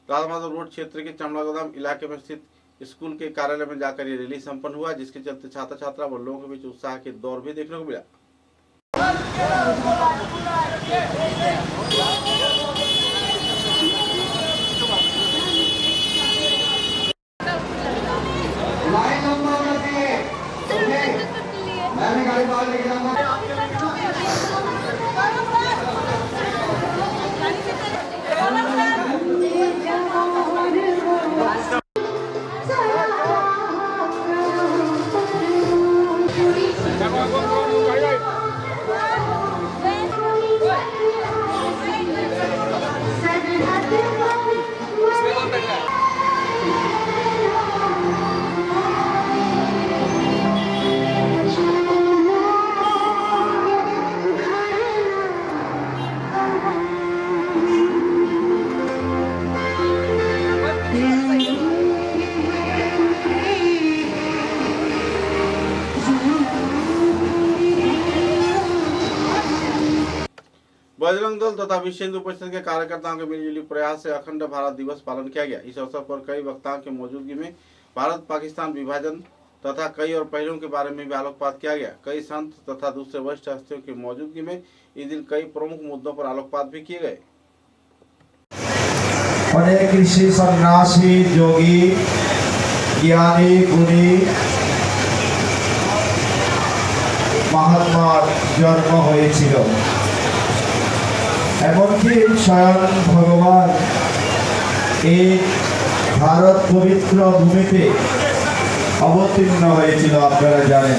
राधा माधव रोड क्षेत्र के चमड़ा गोदाम इलाके में स्थित स्कूल के कार्यालय में जाकर ये रैली संपन्न हुआ, जिसके चलते छात्र छात्रा व लोगों के बीच उत्साह के दौर भी देखने को मिला। बजरंग दल तथा विश्व हिंदू परिषद के कार्यकर्ताओं के मिलजुली प्रयास से अखंड भारत दिवस पालन किया गया। इस अवसर पर कई वक्ताओं की मौजूदगी में भारत पाकिस्तान विभाजन तथा कई और पहलुओं के बारे में भी आलोकपात किया गया। कई संत तथा दूसरे वरिष्ठ हस्तियों की मौजूदगी में इस दिन कई प्रमुख मुद्दों पर आलोकपात भी किए गए। अनेक ऋषि सन्यासी योगी ज्ञानी गुणी महात्मार जन्म হয়েছিল। এমনকি স্বয়ং ভগবান এই ভারত পবিত্র ভূমিতে অবতীর্ণ হয়েছিল, আপনারা জানেন।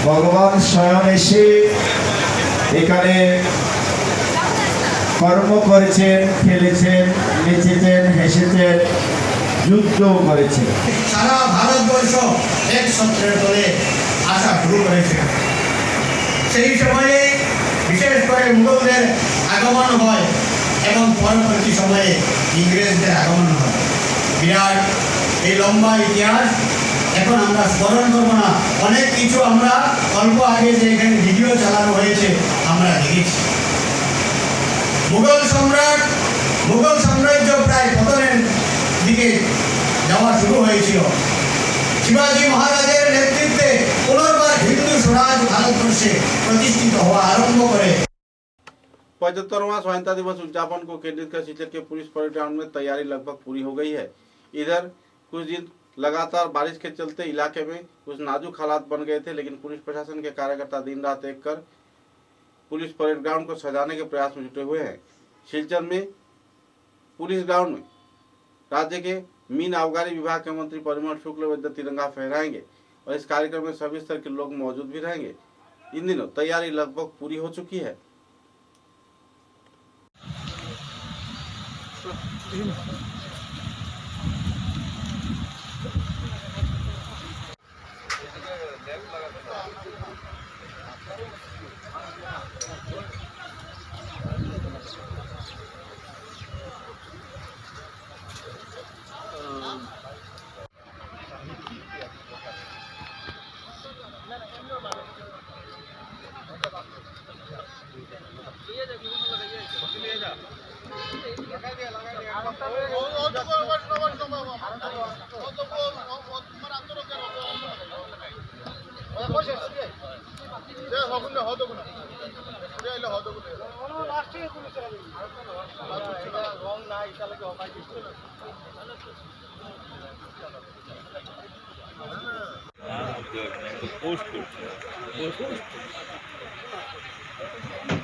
ভগবান স্বয়ং এসে এখানে কর্ম করেছেন, খেলেছেন, নেচেছেন, হেসেছেন, যুদ্ধও করেছেন। সারা ভারতবর্ষ এক সূত্রের তলে আসা শুরু করেছে। সেই সময়ে বিশেষ করে মুঘলদের আগমন হয় এবং পরবর্তী সময়ে ইংরেজদের আগমন হয়। বিরাট এই লম্বা ইতিহাস এখন আমরা স্মরণ করবো না। অনেক কিছু আমরা অল্প আগে যে এখানে ভিডিও চালানো হয়েছে আমরা দেখেছি। মুঘল সাম্রাজ্য প্রায় পতনের দিকে যাওয়া শুরু হয়েছিল। শিবাজী মহারাজের নেতৃত্বে পুনর্বার হিন্দু স্বরাজ ভারতবর্ষে প্রতিষ্ঠিত হওয়া আরম্ভ করে। 75वां स्वाधीनता दिवस उद्यापन को केंद्रित कर सिलचर के पुलिस परेड ग्राउंड में तैयारी लगभग पूरी हो गई है। इधर कुछ दिन लगातार बारिश के चलते इलाके में कुछ नाजुक हालात बन गए थे, लेकिन पुलिस प्रशासन के कार्यकर्ता दिन रात एक कर पुलिस परेड ग्राउंड को सजाने के प्रयास में जुटे हुए हैं। सिलचर में पुलिस ग्राउंड में राज्य के मीन आबकारी विभाग के मंत्री परिमल शुक्ल वैद्य तिरंगा फहराएंगे और इस कार्यक्रम में सभी स्तर के लोग मौजूद भी रहेंगे। इन दिनों तैयारी लगभग पूरी हो चुकी है।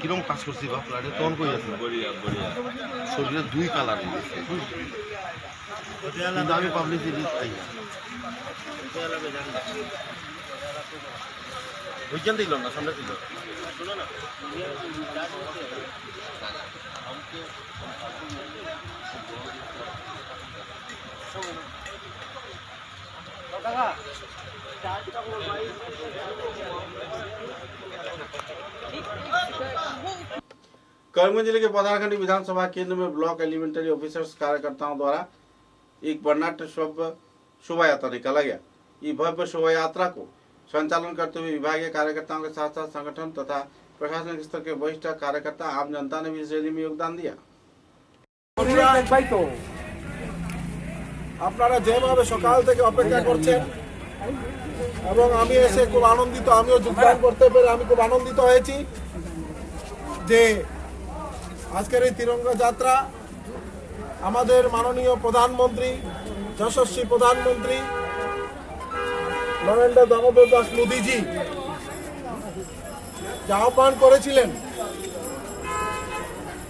কিরম কাজ করছি বাপরা, তখন কই আছে শরীরে দুই কালার কিন্তু আমি পাবলিসিটি চাই ওইখান দিল না, সামনে দিল करीमगंज जिले के पधारखंडी विधानसभा केंद्र में ब्लॉक एलिमेंट्री ऑफिसर्स कार्यकर्ताओं द्वारा एक वर्णाढ्य शोभा यात्रा निकाला गया। ये भव्य शोभा यात्रा को संचालन करते हुए विभागीय कार्यकर्ताओं के साथ साथ संगठन तथा प्रशासनिक स्तर के वरिष्ठ कार्यकर्ता आम जनता ने भी इस रैली में योगदान दिया। আপনারা যেভাবে সকাল থেকে অপেক্ষা করছেন এবং আমি এসে খুব আনন্দিত, আমিও যোগদান করতে পেরে আমি খুব আনন্দিত হয়েছি যে আজকের এই তিরঙ্গা যাত্রা আমাদের মাননীয় প্রধানমন্ত্রী, যশস্বী প্রধানমন্ত্রী নরেন্দ্র দামোদর দাস মোদীজি যে আহ্বান করেছিলেন,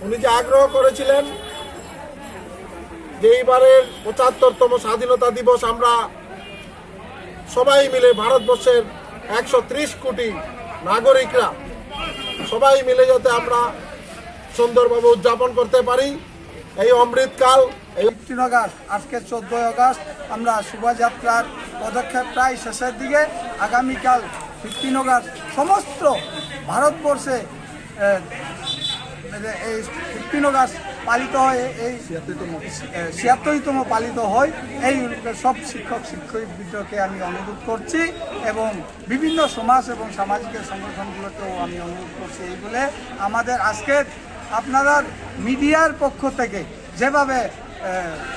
উনি যে আগ্রহ করেছিলেন যে এইবারের ৭৫তম স্বাধীনতা দিবস আমরা সবাই মিলে ভারতবর্ষের ১৩০ কোটি নাগরিকরা সবাই মিলে যাতে আমরা সুন্দরভাবে উদযাপন করতে পারি এই অমৃতকাল। 15 আগস্ট, আজকে 14 আগস্ট আমরা শোভাযাত্রার পদক্ষেপ প্রায় শেষের দিকে। আগামীকাল 15 আগস্ট সমস্ত ভারতবর্ষে এই 15 আগস্ট পালিত হয়, এই ৭৬তম পালিত হয়। এই সব শিক্ষক শিক্ষকবৃন্দকে আমি অনুরোধ করছি এবং বিভিন্ন সমাজ এবং সামাজিক সংগঠনগুলোকেও আমি অনুরোধ করছি এই বলে আমাদের আজকের আপনারা মিডিয়ার পক্ষ থেকে যেভাবে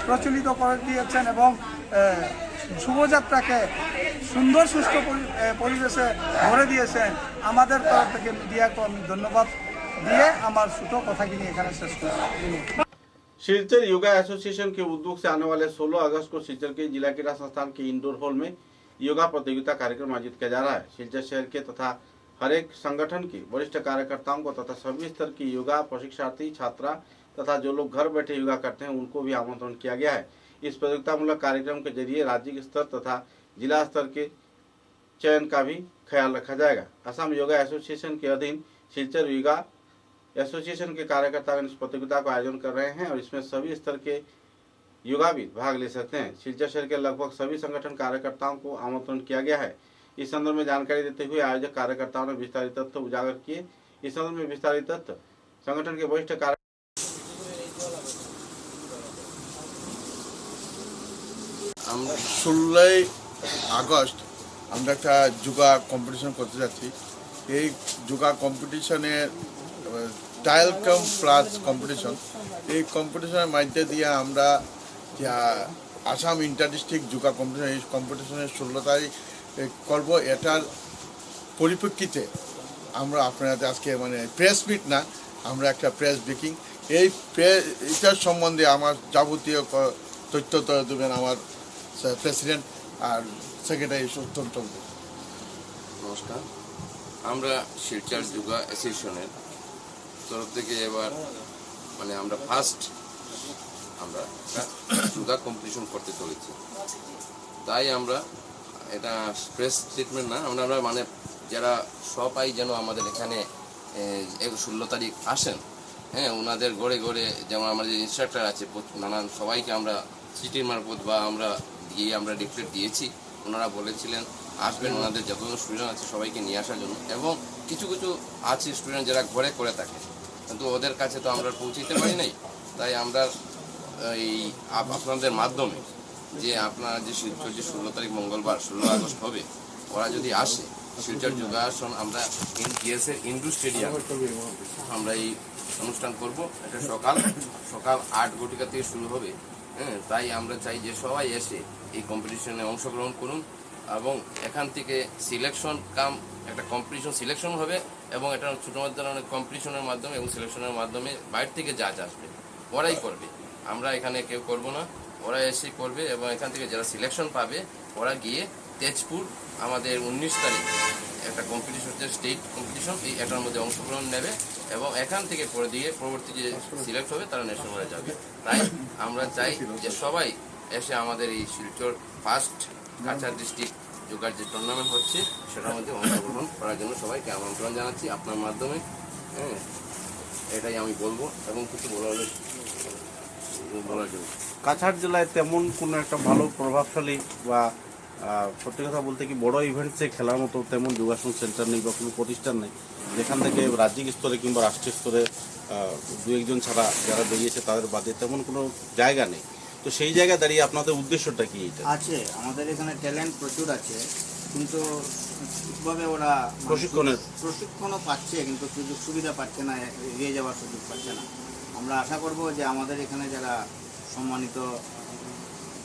প্রচলিত করে দিয়েছেন এবং শুভযাত্রাকে সুন্দর সুস্থ পরিবেশে ভরে দিয়েছেন, আমাদের তরফ থেকে মিডিয়াকে আমি ধন্যবাদ দিয়ে আমার ছোট কথাগুলি এখানে শেষ করছি। सिलचर योगा एसोसिएशन के उद्योग से आने वाले 16 अगस्त को सिलचर के जिला क्रीड़ा संस्थान के इंडोर हॉल में योगा प्रतियोगिता कार्यक्रम आयोजित किया जा रहा है। सिलचर शहर के तथा हर एक संगठन के वरिष्ठ कार्यकर्ताओं को तथा सभी स्तर की योगा प्रशिक्षार्थी, छात्रा तथा जो लोग घर बैठे योगा करते हैं उनको भी आमंत्रण किया गया है। इस प्रतियोगितामूलक कार्यक्रम के जरिए राज्य स्तर तथा जिला स्तर के चयन का भी ख्याल रखा जाएगा। असम योगा एसोसिएशन के अधीन सिलचर योगा एसोसिएशन के कार्यकर्ता इस प्रतियोगिता का आयोजन कर रहे हैं और इसमें सभी स्तर के योगाविद भाग ले सकते हैं। सिलचर शहर के लगभग सभी संगठन कार्यकर्ताओं को आमंत्रण किया गया है। इस संदर्भ में जानकारी देते हुए आयोजक कार्यकर्ताओं ने विस्तारित तथ्य उजागर किए। इस संदर्भ में विस्तारित तथ्य संगठन के वरिष्ठ कार्य আমরা 16 আগস্ট আমরা একটা যোগা কম্পিটিশন করতে যাচ্ছি। এই যোগা কম্পিটিশনের ট্রায়াল কাম প্লাস কম্পিটিশন, এই কম্পিটিশনের মধ্যে দিয়ে আমরা Assam inter district yoga competition, এই কম্পিটিশনের 16 তারিখ করবো। এটার পরিপ্রেক্ষিতে আমরা আপনাদের আজকে মানে প্রেস মিট না, আমরা একটা প্রেস ব্রিফিং, এইটার সম্বন্ধে আমার যাবতীয় তথ্য দেবেন আমার প্রেসিডেন্ট আর সেক্রেটারি সুতন্ত। নমস্কার, আমরা শিলচর যোগা অ্যাসোসিয়েশনের তরফ থেকে এবার মানে আমরা ফার্স্ট আমরা যোগা কম্পিটিশন করতে চলেছি। তাই আমরা এটা প্রেস স্টেটমেন্ট না, আমরা মানে যারা সবাই যেন আমাদের এখানে 16 তারিখ আসেন, হ্যাঁ, ওনাদের গড়ে গড়ে যেমন আমাদের যে ইনস্ট্রাক্টর আছে নানান সবাইকে আমরা চিঠির মারফত বা আমরা দিয়ে আমরা ডিক্লেয়ার দিয়েছি। ওনারা বলেছিলেন আসবেন, ওনাদের যতজন স্টুডেন্ট আছে সবাইকে নিয়ে আসার জন্য। এবং কিছু কিছু আছে স্টুডেন্ট যারা ঘরে করে থাকে কিন্তু ওদের কাছে তো আমরা পৌঁছতে পারি নাই। তাই আমরা এই আপনাদের মাধ্যমে যে আপনারা যে শিলচর যে 16 তারিখ মঙ্গলবার 16 আগস্ট হবে, ওরা যদি আসে শিলচর যোগাসন আমরা ইএসএর ইন্ডোর স্টেডিয়াম আমরা এই অনুষ্ঠান করব। এটা সকাল 8 ঘটিকা থেকে শুরু হবে। হ্যাঁ, তাই আমরা চাই যে সবাই এসে এই কম্পিটিশনে অংশগ্রহণ করুন এবং এখান থেকে সিলেকশন একটা কম্পিটিশন সিলেকশন হবে এবং এটা ছোটো ধরনের কম্পিটিশনের মাধ্যমে এবং সিলেকশনের মাধ্যমে বাইরে থেকে যা আসবে ওরাই করবে। আমরা এখানে কেউ করব না, ওরা এসে করবে এবং এখান থেকে যারা সিলেকশন পাবে ওরা গিয়ে তেজপুর আমাদের 19 তারিখ একটা কম্পিটিশন হচ্ছে স্টেট কম্পিটিশন, এই এটার মধ্যে অংশগ্রহণ নেবে এবং এখান থেকে পরবর্তী যে সিলেক্ট হবে তারা ন্যাশনালে যাবে। তাই আমরা চাই যে সবাই এসে আমাদের এই শিলচর ফার্স্ট কাছাড় ডিস্ট্রিক্ট যোগার যে টুর্নামেন্ট হচ্ছে সেটার মধ্যে অংশগ্রহণ করার জন্য সবাইকে আমন্ত্রণ জানাচ্ছি আপনার মাধ্যমে। হ্যাঁ, এটাই আমি বলবো এবং কিছু বলার জন্য কাছাড় জেলায় তেমন কোনো একটা ভালো প্রভাবশালী বা সত্যি কথা বলতে কি বড় ইভেন্টসে খেলার মতো তেমন যোগাসন সেন্টার নেই বা কোনো প্রতিষ্ঠান নেই যেখান থেকে রাজ্যিক স্তরে কিংবা রাষ্ট্রীয় স্তরে দু একজন ছাড়া যারা বেরিয়েছে তাদের বাদে তেমন কোনো জায়গা নেই। তো সেই জায়গায় দাঁড়িয়ে আপনাদের উদ্দেশ্যটা কি? এটা আছে আমাদের এখানে ট্যালেন্ট প্রচুর আছে, কিন্তু ঠিকভাবে ওরা প্রশিক্ষণও পাচ্ছে, কিন্তু সুযোগ সুবিধা পাচ্ছে না, এগিয়ে যাওয়ার সুযোগ পাচ্ছে না। আমরা আশা করব যে আমাদের এখানে যারা সম্মানিত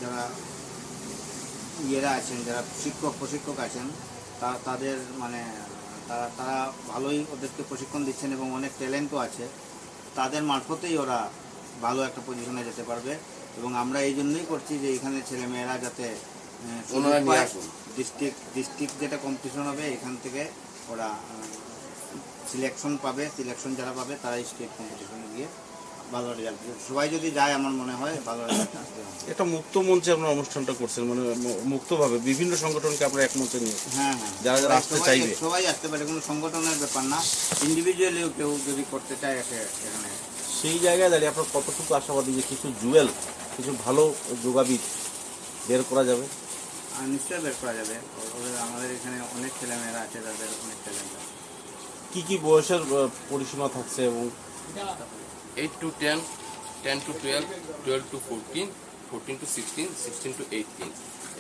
যারা ইয়েরা আছেন, যারা প্রশিক্ষক আছেন, তাদের মানে তারা ভালোই ওদেরকে প্রশিক্ষণ দিচ্ছেন এবং অনেক ট্যালেন্টও আছে, তাদের মারফতেই ওরা ভালো একটা পজিশনে যেতে পারবে। এবং আমরা এই জন্যই করছি যে এখানে ছেলেমেয়েরা যাতে ডিস্ট্রিক্ট যেটা কম্পিটিশন হবে এখান থেকে ওরা সিলেকশন পাবে, সিলেকশন যারা পাবে তারাই স্টেট কম্পিটিশনে গিয়ে ভালো রেজাল্ট, সবাই যদি যায় আমার মনে হয় ভালো রেজাল্ট আসবে। এটা মুক্ত মঞ্চে আপনারা অনুষ্ঠানটা করছেন, মানে মুক্তভাবে বিভিন্ন সংগঠনকে আমরা এক মঞ্চে নিয়ে, হ্যাঁ যারা যারা আসতে চাইবে সবাই আসতে পারে, কোনো সংগঠনের ব্যাপার না, ইন্ডিভিজুয়ালিও কেউ যদি করতে চায় এখানে। সেই জায়গায় দাঁড়িয়ে আপনার কতটুকু আশাবাদী যে কিছু জুয়েল, কিছু ভালো যোগাবিদ বের করা যাবে? নিশ্চয়ই বের করা যাবে। আমাদের এখানে অনেক ছেলেমেয়েরা আছে, তাদের অনেক ট্যালেন্ট আছে। কী কী বয়সের পরিসীমা থাকছে? এবং 8 to 10, 10 to 12, 12 to 14, 14 to 16, 16 to 18।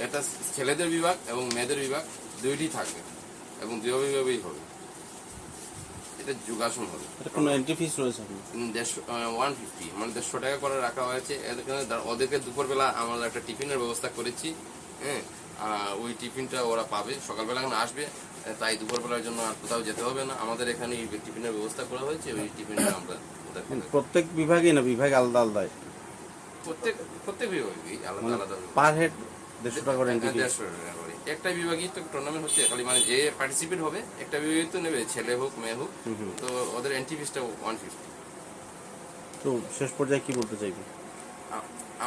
এটা ছেলেদের বিভাগ এবং মেয়েদের বিভাগ দুইটি থাকবে এবং দুইভাবেই হবে। এটা যোগাসন হবে। এটা কোনো এন্ট্রি ফিস রয়েছে? 150 মানে 150 টাকা করে রাখা হয়েছে। ওদেরকে দুপুরবেলা আমরা একটা টিফিনের ব্যবস্থা করেছি, হ্যাঁ, ওই টিফিনটা ওরা পাবে। সকালবেলা এখন আসবে, তাই দুপুরবেলার জন্য আর কোথাও যেতে হবে না, আমাদের এখানে টিফিনের ব্যবস্থা করা হয়েছে। ওই টিফিনটা আমরা প্রত্যেক বিভাগে না বিভাগ আলাদা আলাদা? প্রত্যেক বিভাগেই আলাদা আলাদা। পার হেড 150 টাকা করে? 150 টাকা করে। একটা বিভাগই তো টুর্নামেন্ট হচ্ছে, খালি মানে যে পার্টিসিপেট হবে একটা বিভাগই তো নেবে, ছেলে হোক মেয়ে হোক, তো ওদের এন্ট্রি ফিসটা 150। তো শেষ পর্যায়ে কি বলতে চাইবে?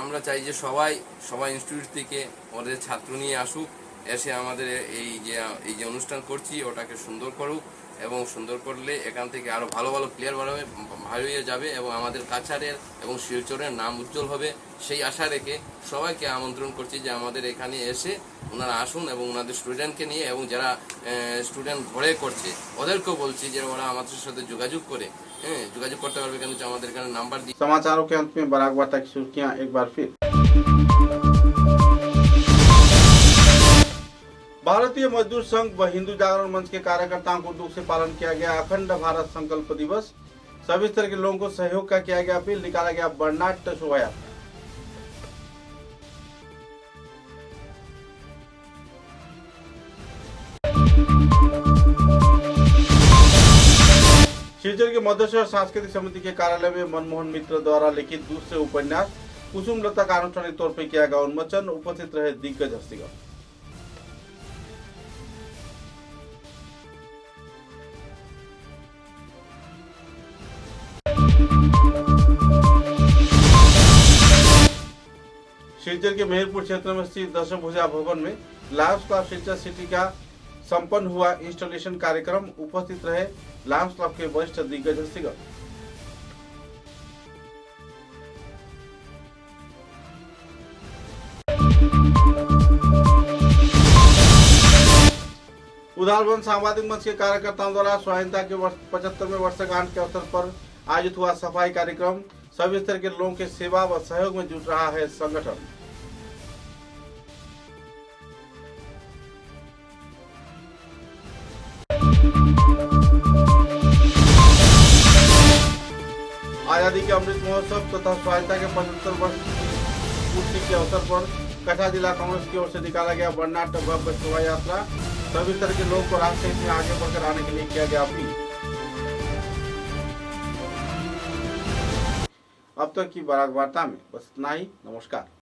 আমরা চাই যে সবাই ইনস্টিটিউট থেকে ওদের ছাত্র নিয়ে আসুক, এসে আমাদের এই যে অনুষ্ঠান করছি ওটাকে সুন্দর করুক, এবং সুন্দর করলে এখান থেকে আরো ভালো ভালো প্লেয়ার ভালো হয়ে যাবে এবং আমাদের কাছাড়ের এবং শিলচরের নাম উজ্জ্বল হবে। সেই আশা রেখে সবাইকে আমন্ত্রণ করছি যে আমাদের এখানে এসে ওনারা আসুন এবং ওনাদের স্টুডেন্টকে নিয়ে, এবং যারা স্টুডেন্ট ঘরে করছে ওদেরকেও বলছি যে ওরা আমাদের সাথে যোগাযোগ করে, যোগাযোগ করতে পারবে, কিন্তু আমাদের এখানে नाम्बर दिए। समाचारों के अंत में बराक वार्ता की सुर्खियां एक बार फिर। भारतीय मजदूर संघ व हिंदू जागरण मंच के कार्यकर्ताओं को दुख से पालन किया गया अखंड भारत संकल्प दिवस। सभी तरह के लोगों को सहयोग का किया गया अपील, निकाला गया बर्नाट शोभा यात्रा। शिलचर के मध्यशहर सांस्कृतिक समिति के कार्यालय में मनमोहन मित्र द्वारा लिखित दूसरे उपन्यास कुसुम लता का आनुষ্ঠাनिक तौर पर किया गया उन्मोचन। उपस्थित रहे दिग्गज हस्तीगण। शिलचर के मेहरपुर क्षेत्र में स्थित दशभुजा भवन में लायंस क्लब शिलचर सिटी का संपन्न हुआ इंस्टॉलेशन कार्यक्रम। उपस्थित रहे लायंस क्लब के वरिष्ठ दिग्गज हस्तीगण। उदारबंद सामाजिक मंच के कार्यकर्ताओं द्वारा स्वाधीनता के 75वें वर्षगांठ के अवसर पर आयोजित हुआ सफाई कार्यक्रम। सभी स्तर के लोगों के सेवा व सहयोग में जुट रहा है संगठन। आजादी के अमृत महोत्सव तथा स्वाधीनता के 75 वर्ष पूर्ति के अवसर पर कछा जिला कांग्रेस की ओर से निकाला गया बर्नाट भव्य शोभा यात्रा। सभी तरह के लोगों को रास्ते में आगे बढ़कर आने के लिए किया गया अपील। अब तक की बराक वार्ता में बस इतना ही। नमस्कार।